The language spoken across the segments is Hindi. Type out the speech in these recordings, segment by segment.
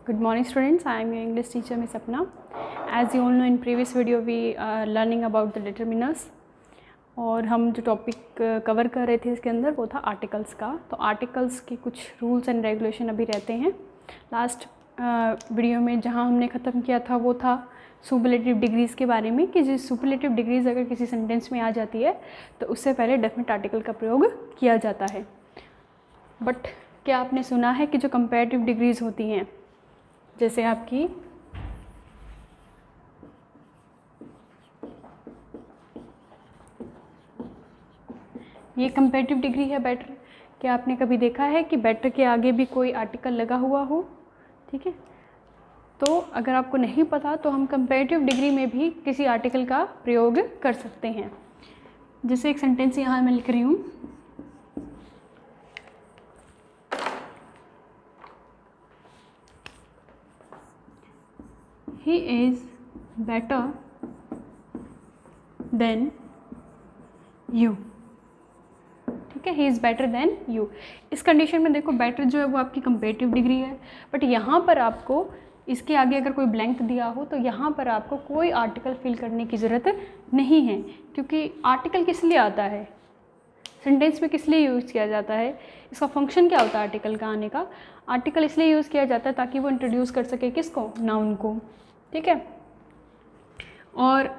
Good morning students, I am your English teacher Miss Sapna. As you all know, in previous video we are learning about the determiners और हम जो टॉपिक कवर कर रहे थे इसके अंदर वो था आर्टिकल्स का। तो आर्टिकल्स के कुछ रूल्स एंड रेगुलेशन अभी रहते हैं। लास्ट वीडियो में जहां हमने ख़त्म किया था वो था सुपरलेटिव डिग्रीज़ के बारे में कि जो सुपरलेटिव डिग्रीज़ अगर किसी सेंटेंस में आ जाती है तो उससे पहले डेफिनेट आर्टिकल का प्रयोग किया जाता है। बट क्या आपने सुना है कि जो कंपैरेटिव डिग्रीज़ होती हैं, जैसे आपकी ये कंपैरेटिव डिग्री है बेटर, क्या आपने कभी देखा है कि बेटर के आगे भी कोई आर्टिकल लगा हुआ हो? ठीक है, तो अगर आपको नहीं पता तो हम कंपैरेटिव डिग्री में भी किसी आर्टिकल का प्रयोग कर सकते हैं। जैसे एक सेंटेंस यहाँ मैं लिख रही हूँ, he is better than you। ठीक है, he is better than you। इस कंडीशन में देखो बेटर जो है वो आपकी कंपैरेटिव डिग्री है, बट यहाँ पर आपको इसके आगे अगर कोई ब्लैंक दिया हो तो यहाँ पर आपको कोई आर्टिकल फिल करने की ज़रूरत नहीं है, क्योंकि आर्टिकल किस लिए आता है, सेंटेंस में किस लिए यूज़ किया जाता है, इसका फंक्शन क्या होता है आर्टिकल का आने का। आर्टिकल इसलिए यूज़ किया जाता है ताकि वो इंट्रोड्यूस कर सके किसको, नाउन को। ठीक है, और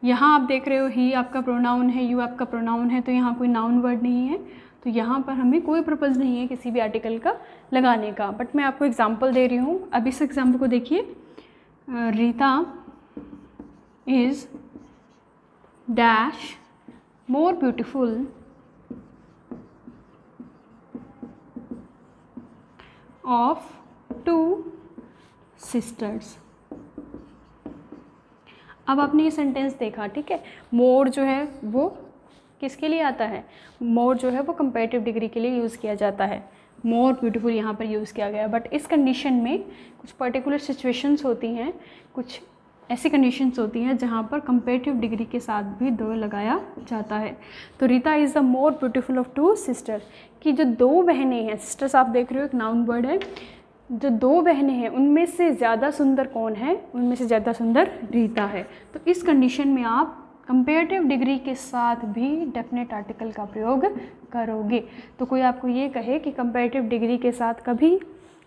यहाँ आप देख रहे हो ही आपका प्रोनाउन है, यू आपका प्रोनाउन है, तो यहाँ कोई नाउन वर्ड नहीं है, तो यहाँ पर हमें कोई पर्पज़ नहीं है किसी भी आर्टिकल का लगाने का। बट मैं आपको एग्जांपल दे रही हूँ। अब इस एग्जांपल को देखिए, Rita is dash more beautiful of 2 sisters. अब आपने ये सेंटेंस देखा, ठीक है, मोर जो है वो किसके लिए आता है, मोर जो है वो कंपैरेटिव डिग्री के लिए यूज़ किया जाता है। मोर ब्यूटीफुल यहाँ पर यूज़ किया गया, बट इस कंडीशन में कुछ पर्टिकुलर सिचुएशंस होती हैं, कुछ ऐसी कंडीशंस होती हैं जहाँ पर कंपैरेटिव डिग्री के साथ भी दो लगाया जाता है। तो Rita is the more beautiful of 2 sister, कि जो 2 बहनें हैं, सिस्टर्स आप देख रहे हो एक नाउन वर्ड है, जो 2 बहनें हैं उनमें से ज़्यादा सुंदर कौन है, उनमें से ज़्यादा सुंदर रीता है। तो इस कंडीशन में आप कंपैरेटिव डिग्री के साथ भी डेफिनेट आर्टिकल का प्रयोग करोगे। तो कोई आपको ये कहे कि कंपैरेटिव डिग्री के साथ कभी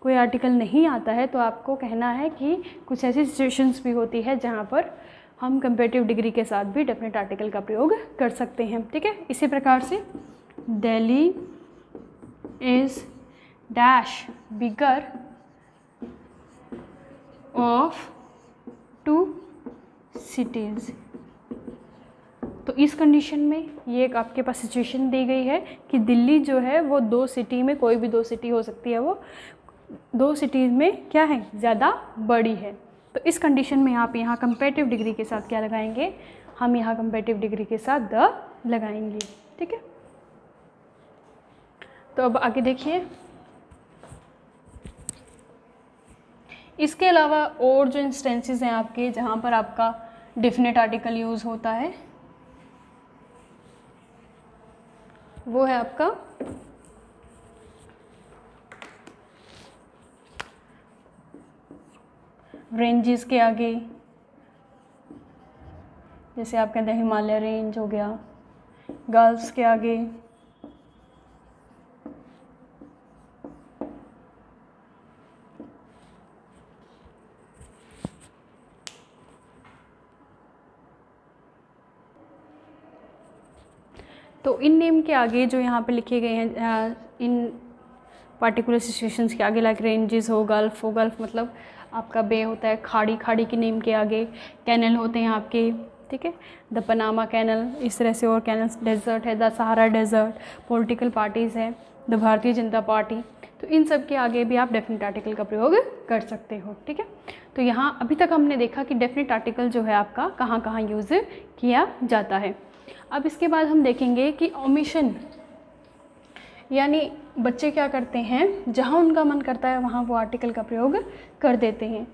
कोई आर्टिकल नहीं आता है, तो आपको कहना है कि कुछ ऐसी सिचुएशंस भी होती है जहाँ पर हम कंपैरेटिव डिग्री के साथ भी डेफिनेट आर्टिकल का प्रयोग कर सकते हैं। ठीक है, इसी प्रकार से Delhi is dash bigger of 2 cities. तो इस कंडीशन में ये एक आपके पास सिचुएशन दी गई है कि दिल्ली जो है वो 2 सिटी में, कोई भी 2 सिटी हो सकती है, वो 2 सिटीज़ में क्या है, ज़्यादा बड़ी है। तो इस कंडीशन में आप यहाँ कंपैरेटिव डिग्री के साथ क्या लगाएंगे, हम यहाँ कंपैरेटिव डिग्री के साथ द लगाएंगे। ठीक है, तो अब आगे देखिए, इसके अलावा और जो इंस्टेंसेस हैं आपके जहाँ पर आपका डेफिनेट आर्टिकल यूज़ होता है वो है आपका रेंजेस के आगे, जैसे आप कहते हैं हिमालय रेंज हो गया, गल्फ्स के आगे, तो इन नेम के आगे जो यहाँ पे लिखे गए हैं, इन पार्टिकुलर सिचुएशंस के आगे, लाइक रेंजेस हो, गल्फ हो, गल्फ मतलब आपका बे होता है, खाड़ी, खाड़ी के नेम के आगे कैनल होते हैं आपके। ठीक है, द पनामा कैनल, इस तरह से और कैनल्स, डेजर्ट है the Sahara desert, political parties है द भारतीय जनता पार्टी, तो इन सब के आगे भी आप डेफिनेट आर्टिकल का प्रयोग कर सकते हो। ठीक है, तो यहाँ अभी तक हमने देखा कि डेफिनेट आर्टिकल जो है आपका कहाँ कहाँ यूज़ किया जाता है। अब इसके बाद हम देखेंगे कि ओमिशन, यानी बच्चे क्या करते हैं, जहाँ उनका मन करता है वहाँ वो आर्टिकल का प्रयोग कर देते हैं।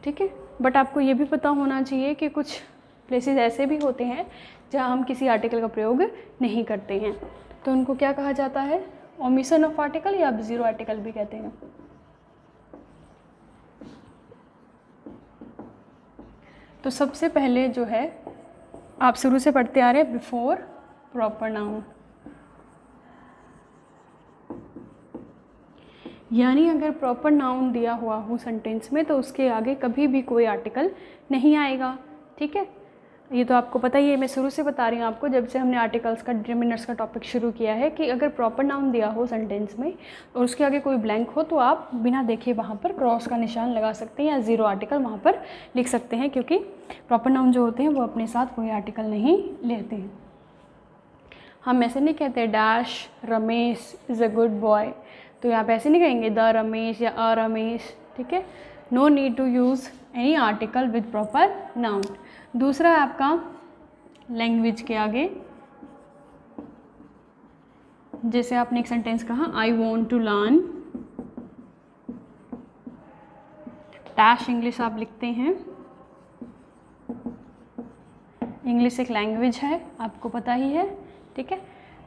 ठीक है, बट आपको ये भी पता होना चाहिए कि कुछ प्लेसेस ऐसे भी होते हैं जहाँ हम किसी आर्टिकल का प्रयोग नहीं करते हैं, तो उनको क्या कहा जाता है, ओमिशन ऑफ आर्टिकल या ज़ीरो आर्टिकल भी कहते हैं। तो सबसे पहले जो है आप शुरू से पढ़ते आ रहे हैं बिफोर प्रॉपर नाउन, यानी अगर प्रॉपर नाउन दिया हुआ हो सेंटेंस में तो उसके आगे कभी भी कोई आर्टिकल नहीं आएगा। ठीक है, ये तो आपको पता ही है, मैं शुरू से बता रही हूँ आपको, जब से हमने आर्टिकल्स का डिटरमिनर्स का टॉपिक शुरू किया है कि अगर प्रॉपर नाउन दिया हो सेंटेंस में और उसके आगे कोई ब्लैंक हो तो आप बिना देखे वहाँ पर क्रॉस का निशान लगा सकते हैं या ज़ीरो आर्टिकल वहाँ पर लिख सकते हैं, क्योंकि प्रॉपर नाउन जो होते हैं वो अपने साथ कोई आर्टिकल नहीं लेते हैं। हम ऐसे नहीं कहते dash Ramesh is a good boy, तो यहाँ पे ऐसे नहीं कहेंगे द रमेश या अ रमेश। ठीक है, no need to use any article with proper noun. दूसरा है आपका लैंग्वेज के आगे, जैसे आपने एक सेंटेंस कहा I want to learn, dash English आप लिखते हैं। इंग्लिश एक लैंग्वेज है, आपको पता ही है। ठीक है,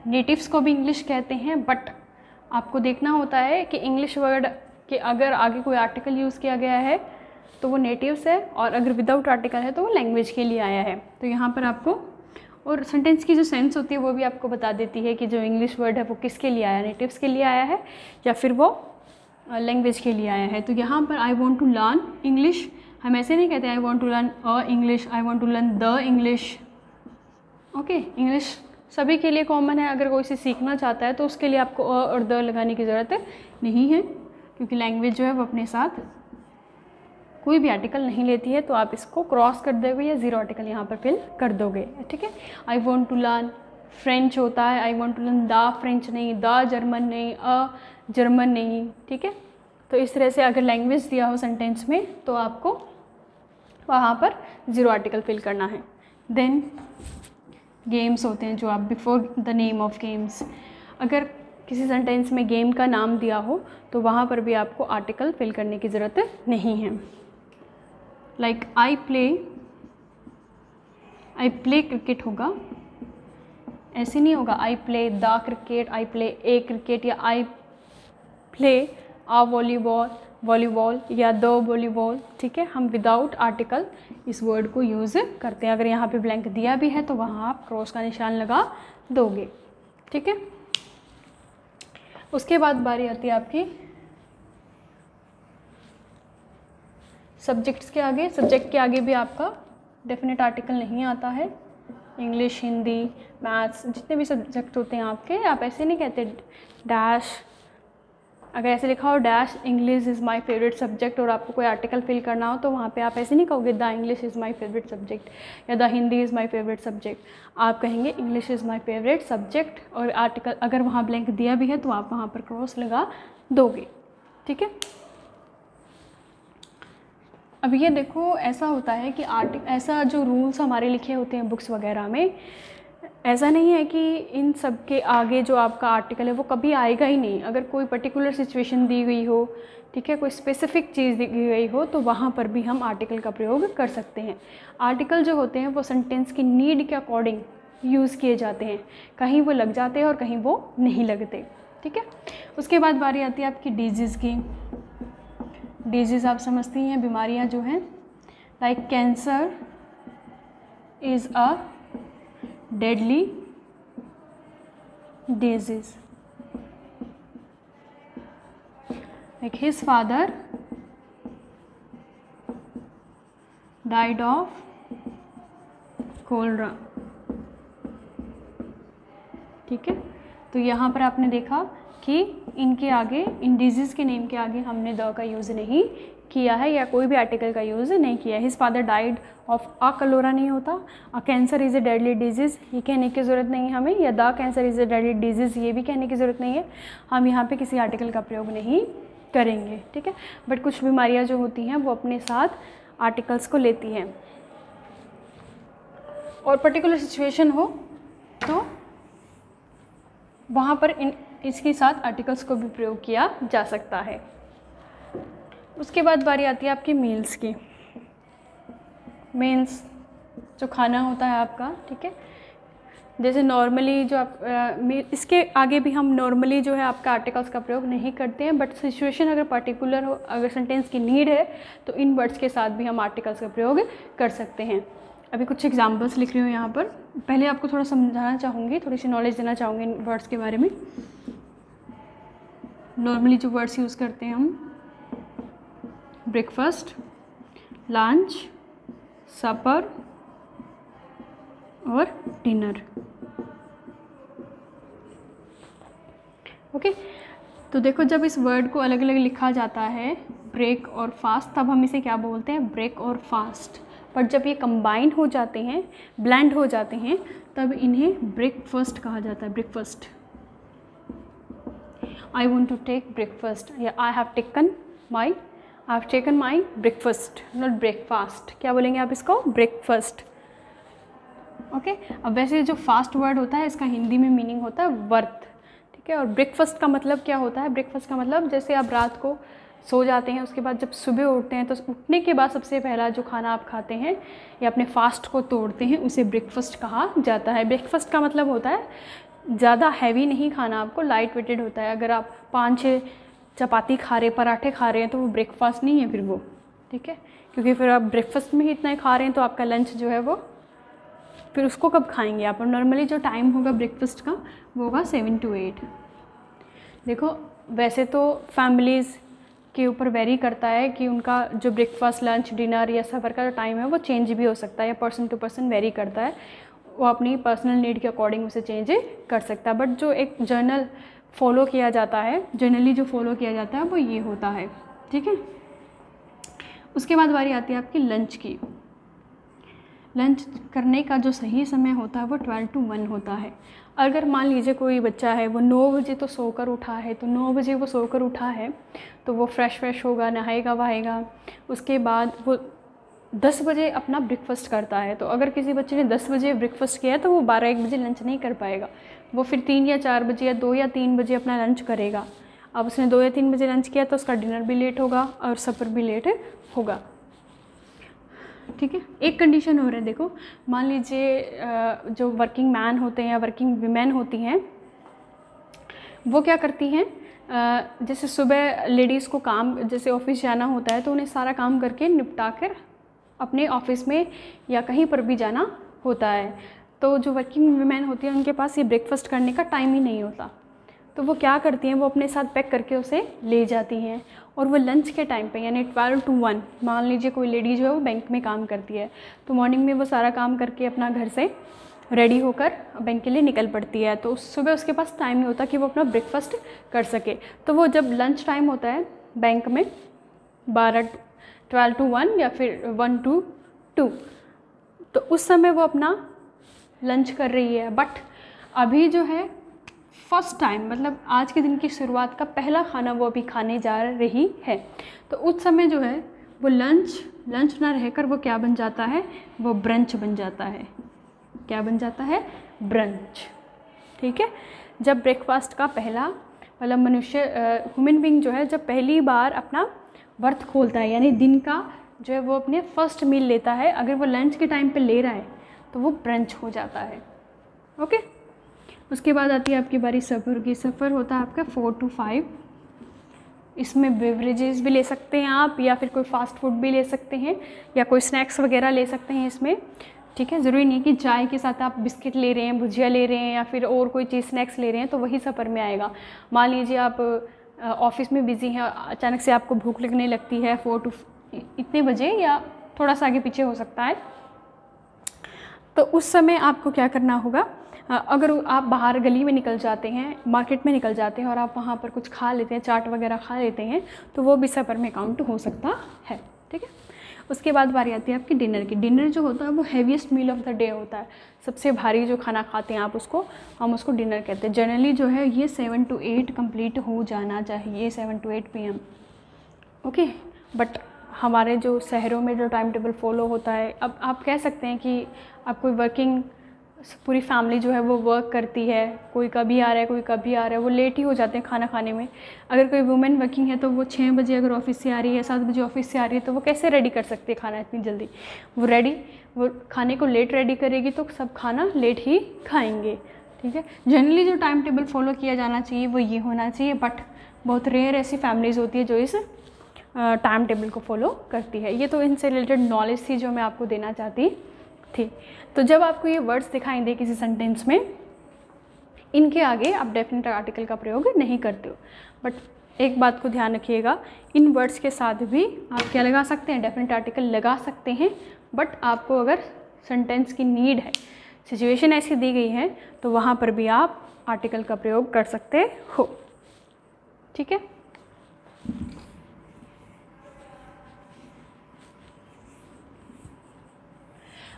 नेटिव्स को भी इंग्लिश कहते हैं, बट आपको देखना होता है कि इंग्लिश वर्ड के अगर आगे कोई आर्टिकल यूज़ किया गया है तो वो नेटिव्स है, और अगर विदाउट आर्टिकल है तो वो लैंग्वेज के लिए आया है। तो यहाँ पर आपको, और सेंटेंस की जो सेंस होती है वो भी आपको बता देती है कि जो इंग्लिश वर्ड है वो किसके लिए आया है, नेटिव्स के लिए आया है या फिर वो लैंग्वेज के लिए आया है। तो यहाँ पर I want to learn English, हम ऐसे नहीं कहते I want to learn a English, I want to learn the English. Okay, English सभी के लिए कॉमन है, अगर कोई से सीखना चाहता है तो उसके लिए आपको अ और द लगाने की ज़रूरत नहीं है, क्योंकि लैंग्वेज जो है वो अपने साथ कोई भी आर्टिकल नहीं लेती है। तो आप इसको क्रॉस कर दोगे या ज़ीरो आर्टिकल यहाँ पर फिल कर दोगे। ठीक है, I want to learn French होता है, I want to learn the French नहीं, द जर्मन नहीं, अ जर्मन नहीं। ठीक है, तो इस तरह से अगर लैंग्वेज दिया हो सेंटेंस में तो आपको वहाँ पर ज़ीरो आर्टिकल फिल करना है। देन गेम्स होते हैं जो आप before the name of games, अगर किसी सेंटेंस में गेम का नाम दिया हो तो वहाँ पर भी आपको आर्टिकल फिल करने की ज़रूरत नहीं है। लाइक आई प्ले क्रिकेट होगा, ऐसे नहीं होगा I play the cricket, I play A cricket या आई प्ले आ वॉलीबॉल या द वॉलीबॉल। ठीक है, हम विदाउट आर्टिकल इस वर्ड को यूज़ करते हैं। अगर यहाँ पे ब्लैंक दिया भी है तो वहाँ आप क्रॉस का निशान लगा दोगे। ठीक है, उसके बाद बारी आती है आपकी सब्जेक्ट्स के आगे। सब्जेक्ट के आगे भी आपका डेफिनेट आर्टिकल नहीं आता है। इंग्लिश, हिंदी, मैथ्स, जितने भी सब्जेक्ट होते हैं आपके, आप ऐसे नहीं कहते डैश, अगर ऐसे लिखा हो dash English is my favourite subject और आपको कोई आर्टिकल फिल करना हो तो वहाँ पे आप ऐसे नहीं कहोगे the English is my favourite subject या the Hindi is my favourite subject, आप कहेंगे English is my favourite subject, और आर्टिकल अगर वहाँ ब्लैंक दिया भी है तो आप वहाँ पर क्रॉस लगा दोगे। ठीक है, अब ये देखो ऐसा होता है कि ऐसा जो रूल्स हमारे लिखे होते हैं बुक्स वगैरह में, ऐसा नहीं है कि इन सब के आगे जो आपका आर्टिकल है वो कभी आएगा ही नहीं। अगर कोई पर्टिकुलर सिचुएशन दी गई हो, ठीक है, कोई स्पेसिफिक चीज़ दी गई हो तो वहाँ पर भी हम आर्टिकल का प्रयोग कर सकते हैं। आर्टिकल जो होते हैं वो सेंटेंस की नीड के अकॉर्डिंग यूज़ किए जाते हैं, कहीं वो लग जाते हैं और कहीं वो नहीं लगते। ठीक है, उसके बाद बारी आती है आपकी डिजीज़ की। डिजीज़ आप समझती हैं, बीमारियां जो हैं, like cancer is a deadly disease, like his father died of cholera. ठीक है, तो यहाँ पर आपने देखा कि इनके आगे, इन डिजीज़ के नेम के आगे हमने द का यूज़ नहीं किया है या कोई भी आर्टिकल का यूज़ नहीं किया है। His father died of a cholera नहीं होता, a cancer is a deadly disease ये कहने की ज़रूरत नहीं है हमें, या the cancer is a deadly disease ये भी कहने की ज़रूरत नहीं है। हम यहाँ पे किसी आर्टिकल का प्रयोग नहीं करेंगे। ठीक है, बट कुछ बीमारियाँ जो होती हैं वो अपने साथ आर्टिकल्स को लेती हैं, और पर्टिकुलर सिचुएशन हो तो वहाँ पर इसके साथ आर्टिकल्स को भी प्रयोग किया जा सकता है। उसके बाद बारी आती है आपकी मील्स की। मील्स जो खाना होता है आपका, ठीक है, जैसे नॉर्मली जो आप इसके आगे भी हम नॉर्मली जो है आपका आर्टिकल्स का प्रयोग नहीं करते हैं, बट सिचुएशन अगर पर्टिकुलर हो, अगर सेंटेंस की नीड है तो इन वर्ड्स के साथ भी हम आर्टिकल्स का प्रयोग कर सकते हैं। अभी कुछ एग्जांपल्स लिख रही हूँ यहाँ पर। पहले आपको थोड़ा समझाना चाहूँगी, थोड़ी सी नॉलेज देना चाहूँगी इन वर्ड्स के बारे में। नॉर्मली जो वर्ड्स यूज़ करते हैं हम, ब्रेकफास्ट, लंच, सपर और डिनर। ओके, तो देखो जब इस वर्ड को अलग अलग लिखा जाता है, ब्रेक और फास्ट, तब हम इसे क्या बोलते हैं, ब्रेक और फास्ट। पर जब ये कंबाइन हो जाते हैं, ब्लेंड हो जाते हैं, तब इन्हें ब्रेकफास्ट कहा जाता है। Breakfast, I want to take breakfast, या I have taken my breakfast, not breakfast. क्या बोलेंगे आप इसको, ब्रेकफास्ट। ओके, अब वैसे जो फास्ट वर्ड होता है इसका हिंदी में मीनिंग होता है वर्थ, ठीक है। और ब्रेकफास्ट का मतलब क्या होता है, ब्रेकफास्ट का मतलब जैसे आप रात को सो जाते हैं, उसके बाद जब सुबह उठते हैं तो उठने के बाद सबसे पहला जो खाना आप खाते हैं या अपने फास्ट को तोड़ते हैं, उसे ब्रेकफास्ट कहा जाता है। ब्रेकफास्ट का मतलब होता है ज़्यादा हैवी नहीं खाना आपको, लाइट वेटेड होता है। अगर आप 5-6 चपाती खा रहे, पराठे खा रहे हैं तो वो ब्रेकफास्ट नहीं है फिर वो, ठीक है, क्योंकि फिर आप ब्रेकफास्ट में ही इतना ही खा रहे हैं तो आपका लंच जो है वो फिर उसको कब खाएंगे आप। और नॉर्मली जो टाइम होगा ब्रेकफास्ट का वो होगा 7 to 8। देखो वैसे तो फैमिलीज़ के ऊपर वेरी करता है कि उनका जो ब्रेकफास्ट, लंच, डिनर या सफ़र का जो टाइम है वो चेंज भी हो सकता है, या पर्सन टू पर्सन वेरी करता है, वो अपनी पर्सनल नीड के अकॉर्डिंग उसे चेंज कर सकता है। बट जो एक जनरल फॉलो किया जाता है, जनरली जो फॉलो किया जाता है वो ये होता है, ठीक है। उसके बाद बारी आती है आपकी लंच की। लंच करने का जो सही समय होता है वो 12 to 1 होता है। अगर मान लीजिए कोई बच्चा है वो 9 बजे तो सोकर उठा है, तो 9 बजे वो सोकर उठा है तो वो फ्रेश होगा, नहाएगा वहाएगा, उसके बाद वो 10 बजे अपना ब्रेकफास्ट करता है। तो अगर किसी बच्चे ने 10 बजे ब्रेकफास्ट किया तो वो 12-1 बजे लंच नहीं कर पाएगा, वो फिर 3 या 4 बजे या 2 या 3 बजे अपना लंच करेगा। अब उसने 2 या 3 बजे लंच किया तो उसका डिनर भी लेट होगा और सफ़र भी लेट होगा, ठीक है। एक कंडीशन हो रहा है, देखो मान लीजिए जो वर्किंग मैन होते हैं या वर्किंग वीमेन होती हैं, वो क्या करती हैं, जैसे सुबह लेडीज़ को काम, जैसे ऑफिस जाना होता है तो उन्हें सारा काम करके निपटा कर अपने ऑफिस में या कहीं पर भी जाना होता है। तो जो वर्किंग वीमेन होती है उनके पास ये ब्रेकफास्ट करने का टाइम ही नहीं होता, तो वो क्या करती हैं, वो अपने साथ पैक करके उसे ले जाती हैं। और वो लंच के टाइम पे यानी 12 to 1, मान लीजिए कोई लेडी जो है वो बैंक में काम करती है, तो मॉर्निंग में वो सारा काम करके अपना घर से रेडी होकर बैंक के लिए निकल पड़ती है, तो सुबह उसके पास टाइम नहीं होता कि वो अपना ब्रेकफास्ट कर सके। तो वो जब लंच टाइम होता है बैंक में 12 to 1 या फिर 1 to 2, तो उस समय वो अपना लंच कर रही है। बट अभी जो है फर्स्ट टाइम, मतलब आज के दिन की शुरुआत का पहला खाना वो अभी खाने जा रही है, तो उस समय जो है वो लंच ना रहकर वो क्या बन जाता है, वो ब्रंच बन जाता है। क्या बन जाता है, ब्रंच, ठीक है। जब ब्रेकफास्ट का पहला, मतलब मनुष्य ह्यूमन बीइंग जो है जब पहली बार अपना बर्थ खोलता है, यानी दिन का जो है वो अपने फर्स्ट मील लेता है, अगर वो लंच के टाइम पे ले रहा है तो वो ब्रंच हो जाता है, ओके। उसके बाद आती है आपकी बारी सफ़र की। सफ़र होता है आपका 4 to 5। इसमें बेवरेजेस भी ले सकते हैं आप, या फिर कोई फास्ट फूड भी ले सकते हैं, या कोई स्नैक्स वगैरह ले सकते हैं इसमें, ठीक है। ज़रूरी नहीं कि चाय के साथ आप बिस्किट ले रहे हैं, भुजिया ले रहे हैं, या फिर और कोई चीज़ स्नैक्स ले रहे हैं तो वही सफ़र में आएगा। मान लीजिए आप ऑफिस में बिज़ी हैं, अचानक से आपको भूख लगने लगती है 4 to इतने बजे, या थोड़ा सा आगे पीछे हो सकता है, तो उस समय आपको क्या करना होगा, अगर आप बाहर गली में निकल जाते हैं, मार्केट में निकल जाते हैं और आप वहाँ पर कुछ खा लेते हैं, चाट वगैरह खा लेते हैं, तो वो भी सफ़र में काउंट हो सकता है, ठीक है। उसके बाद बारी आती है आपकी डिनर की। डिनर जो होता है वो heaviest meal of the day होता है, सबसे भारी जो खाना खाते हैं आप उसको, हम उसको डिनर कहते हैं। जनरली जो है ये 7 to 8 कंप्लीट हो जाना चाहिए, 7 to 8 PM, ओके। बट हमारे जो शहरों में जो टाइम टेबल फॉलो होता है, अब आप कह सकते हैं कि आप कोई वर्किंग पूरी फैमिली जो है वो वर्क करती है, कोई कभी आ रहा है कोई कभी आ रहा है, वो लेट ही हो जाते हैं खाना खाने में। अगर कोई वुमेन वर्किंग है तो वो 6 बजे अगर ऑफिस से आ रही है, 7 बजे ऑफिस से आ रही है, तो वो कैसे रेडी कर सकती है खाना इतनी जल्दी? वो खाने को लेट रेडी करेगी तो सब खाना लेट ही खाएंगे, ठीक है। जनरली जो टाइम टेबल फॉलो किया जाना चाहिए वो ये होना चाहिए, बट बहुत रेयर ऐसी फैमिलीज़ होती है जो इस टाइम टेबल को फॉलो करती है। ये तो इनसे रिलेटेड नॉलेज थी जो मैं आपको देना चाहती थी। तो जब आपको ये वर्ड्स दिखाई दे किसी सेंटेंस में, इनके आगे आप डेफिनेट आर्टिकल का प्रयोग नहीं करते हो, बट एक बात को ध्यान रखिएगा, इन वर्ड्स के साथ भी आप क्या लगा सकते हैं? डेफिनेट आर्टिकल लगा सकते हैं, बट आपको अगर सेंटेंस की नीड है, सिचुएशन ऐसी दी गई है, तो वहाँ पर भी आप आर्टिकल का प्रयोग कर सकते हो, ठीक है।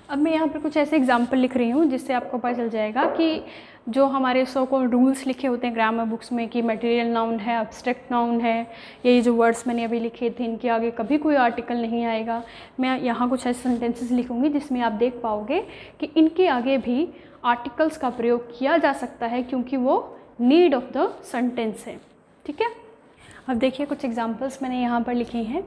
अब मैं यहाँ पर कुछ ऐसे एग्जाम्पल लिख रही हूँ जिससे आपको पता चल जाएगा कि जो हमारे सो कॉल्ड रूल्स लिखे होते हैं ग्रामर बुक्स में कि मटेरियल नाउन है, एब्स्ट्रैक्ट नाउन है, ये जो वर्ड्स मैंने अभी लिखे थे इनके आगे कभी कोई आर्टिकल नहीं आएगा। मैं यहाँ कुछ ऐसे सेंटेंसेस लिखूँगी जिसमें आप देख पाओगे कि इनके आगे भी आर्टिकल्स का प्रयोग किया जा सकता है, क्योंकि वो नीड ऑफ द सेंटेंस है, ठीक है। अब देखिए कुछ एग्जांपल्स मैंने यहाँ पर लिखे हैं,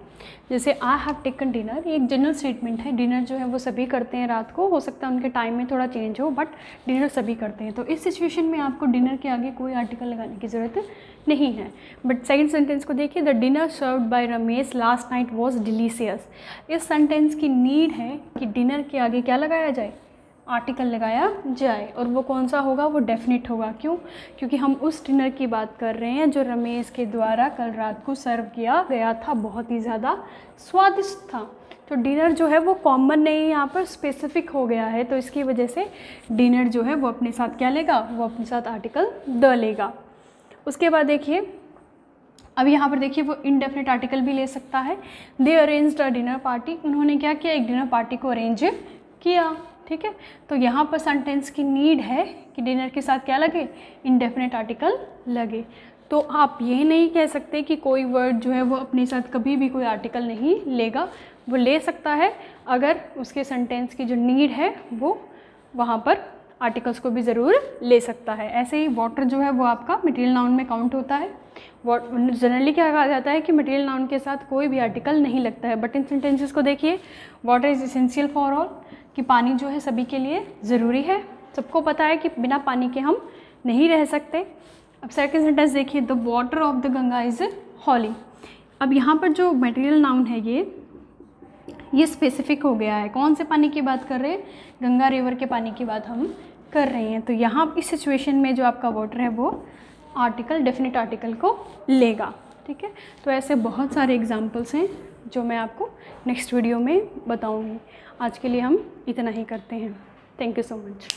जैसे आई हैव टेकन डिनर, ये एक जनरल स्टेटमेंट है। डिनर जो है वो सभी करते हैं रात को, हो सकता है उनके टाइम में थोड़ा चेंज हो, बट डिनर सभी करते हैं। तो इस सिचुएशन में आपको डिनर के आगे कोई आर्टिकल लगाने की ज़रूरत नहीं है। बट सेकंड सेंटेंस को देखिए, the dinner served by Ramesh last night was delicious. इस सेंटेंस की नीड है कि डिनर के आगे क्या लगाया जाए? आर्टिकल लगाया जाए, और वो कौन सा होगा? वो डेफिनेट होगा। क्यों? क्योंकि हम उस डिनर की बात कर रहे हैं जो रमेश के द्वारा कल रात को सर्व किया गया था, बहुत ही ज़्यादा स्वादिष्ट था। तो डिनर जो है वो कॉमन नहीं, यहाँ पर स्पेसिफिक हो गया है, तो इसकी वजह से डिनर जो है वो अपने साथ क्या लेगा? वो अपने साथ आर्टिकल द लेगा। उसके बाद देखिए, अब यहाँ पर देखिए वो इनडेफिनेट आर्टिकल भी ले सकता है। दे अरेंज्ड अ डिनर पार्टी, उन्होंने क्या किया? एक डिनर पार्टी को अरेंज किया, ठीक है। तो यहाँ पर सेंटेंस की नीड है कि डिनर के साथ क्या लगे? इनडेफिनेट आर्टिकल लगे। तो आप ये नहीं कह सकते कि कोई वर्ड जो है वो अपने साथ कभी भी कोई आर्टिकल नहीं लेगा। वो ले सकता है अगर उसके सेंटेंस की जो नीड है वो वहाँ पर आर्टिकल्स को भी ज़रूर ले सकता है। ऐसे ही वाटर जो है वो आपका मटेरियल नाउन में काउंट होता है। जनरली क्या कहा जाता है कि मटेरियल नाउन के साथ कोई भी आर्टिकल नहीं लगता है, बट इन सेंटेंसेस को देखिए, water is essential for all, कि पानी जो है सभी के लिए ज़रूरी है। सबको पता है कि बिना पानी के हम नहीं रह सकते। अब सेकंड सेंटेंस देखिए, the water of the Ganga is holy. अब यहाँ पर जो मटेरियल नाउन है ये स्पेसिफिक हो गया है। कौन से पानी की बात कर रहे हैं? गंगा रिवर के पानी की बात हम कर रहे हैं। तो यहाँ इस सिचुएशन में जो आपका वाटर है वो आर्टिकल, डेफिनेट आर्टिकल को लेगा, ठीक है। तो ऐसे बहुत सारे एग्जाम्पल्स हैं जो मैं आपको नेक्स्ट वीडियो में बताऊँगी। आज के लिए हम इतना ही करते हैं। Thank you so much.